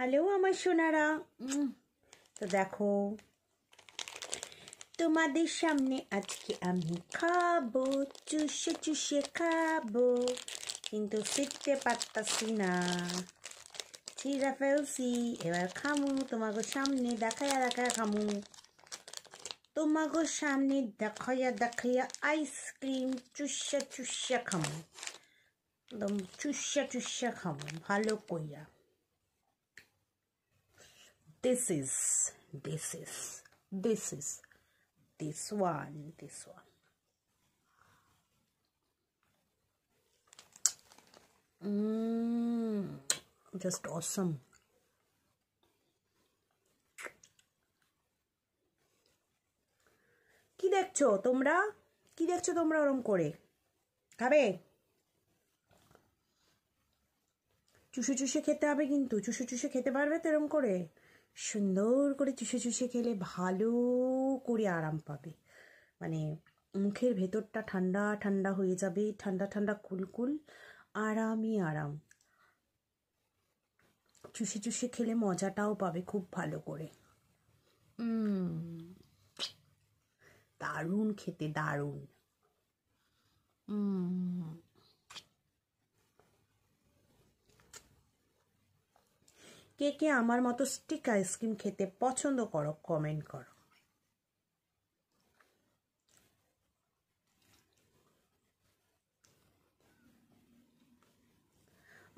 Hello আমার সোনারা। তো দেখো তোমাদের সামনে আজকে আমি খাবো, চুষে চুষে খাবো, কিন্তু ফিরতে পারতাছি না, ছিঁড়া ফেলছি। এবার খামু তোমাগো সামনে, দেখাইয়া দেখাইয়া খামু তোমাগো সামনে, দেখাইয়া দেখাইয়া আইসক্রিম চুষা চুষা খামু, একদম চুষা চুষা খামু ভালো কইয়া। This is this one. Just awesome. কি দেখছো তোমরা? ওরম করে খাবে? চুষে চুষে খেতে হবে, কিন্তু চুষে চুষে খেতে পারবে তো? এরম করে সুন্দর করে চুষে চুষে খেলে ভালো করে আরাম পাবে, মানে মুখের ভেতরটা ঠান্ডা ঠান্ডা হয়ে যাবে, ঠান্ডা ঠান্ডা কুলকুল, আরামই আরাম। চুষে চুষে খেলে মজাটাও পাবে খুব ভালো করে। দারুণ খেতে, দারুণ। কে কে আমার মতো স্টিক আইসক্রিম খেতে পছন্দ করো, কমেন্ট করো।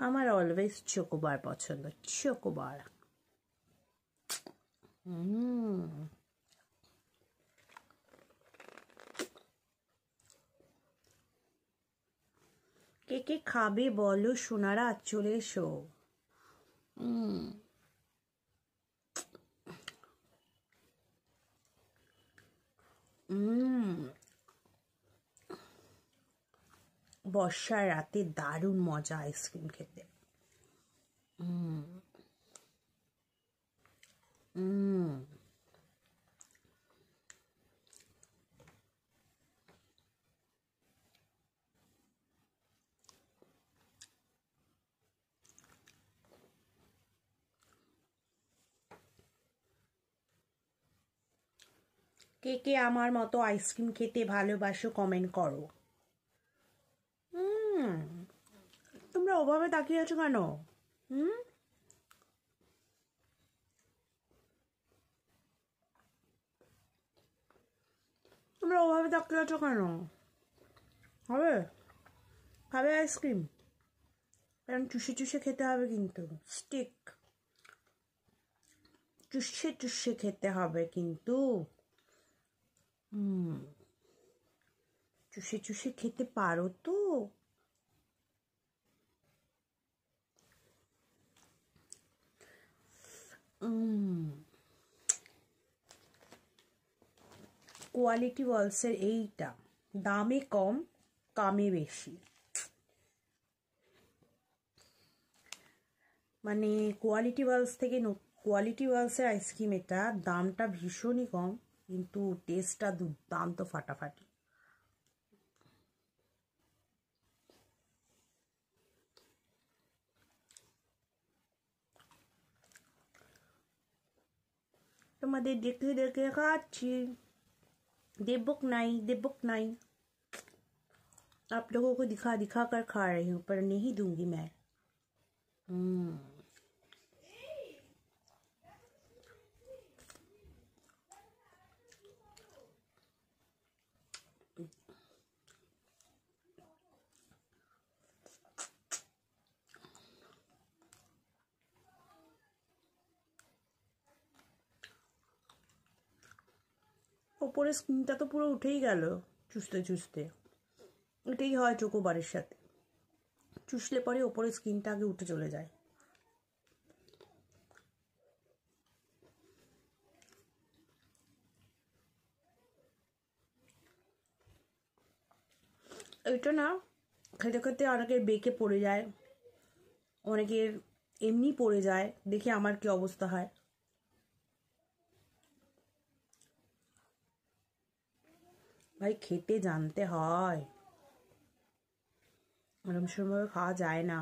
আমার অলওয়েজ চকোবার পছন্দ, চকোবার। কে কে খাবে বলো সোনারা, চলে এসো। বর্ষার রাতে দারুণ মজা আইসক্রিম খেতে। কে কে আমার মতো আইসক্রিম খেতে ভালোবাসো, কমেন্ট করো। তোমরা ওভাবে তাকিয়ে আছো কেন? তোমরা ওভাবে তাকিয়ে আছো কেন? হবে? খাবে আইসক্রিম? কারণ চুষে চুষে খেতে হবে, কিন্তু স্টিক চুষে চুষে খেতে হবে, কিন্তু চুষে চুষে খেতে পারো তো? কোয়ালিটি ওয়ালসের এইটা দামে কম, কামে বেশি। মানে কোয়ালিটি ওয়ালসের আইসক্রিম, এটা দামটা ভীষণই কম, কিন্তু টেস্টটা দুর্দান্ত ফাটাফাটি। তোমাদের দেখে দেখে খাচ্ছি। देवक नहीं, आप लोगों को दिखा दिखा कर खा रही हूँ, पर नहीं दूंगी मैं। ওপরে স্কিনটা তো পুরো উঠেই গেল চুষতে চুষতে। এটাই হয় চোকোবারের সাথে, চুষলে পরে ওপরে স্কিনটা আগে উঠে চলে যায়। এটা না খেতে খেতে অনেকের বেঁকে পড়ে যায়, অনেকের এমনি পড়ে যায়, দেখে আমার কি অবস্থা হয়। ভাই খেতে জানতে হয়, এরকম সময়ভাবে খাওয়া যায় না।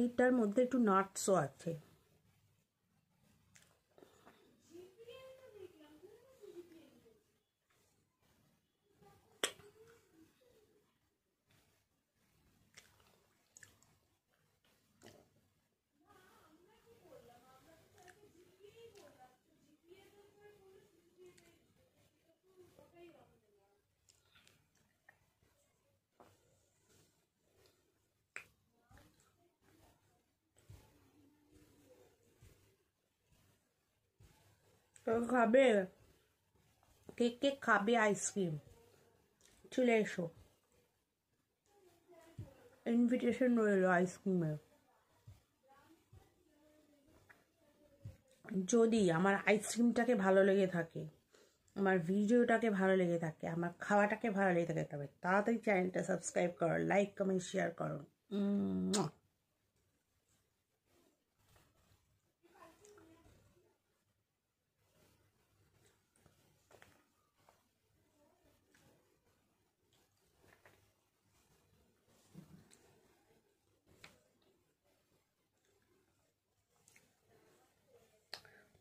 এইটার মধ্যে একটু নাটসও আছে। খাবে কে কে খাবে আইসক্রিম? চলে এসো, ইনভিটেশন রইল আইসক্রিমের। যদি আমার আইসক্রিমটাকে ভালো লেগে থাকে, আমার ভিডিওটাকে ভালো লেগে থাকে, আমার খাওয়াটাকে ভালো লেগে থাকে, তবে তাড়াতাড়ি চ্যানেলটা সাবস্ক্রাইব করো, লাইক কমেন্ট শেয়ার করো।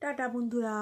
টাটা বন্ধুরা।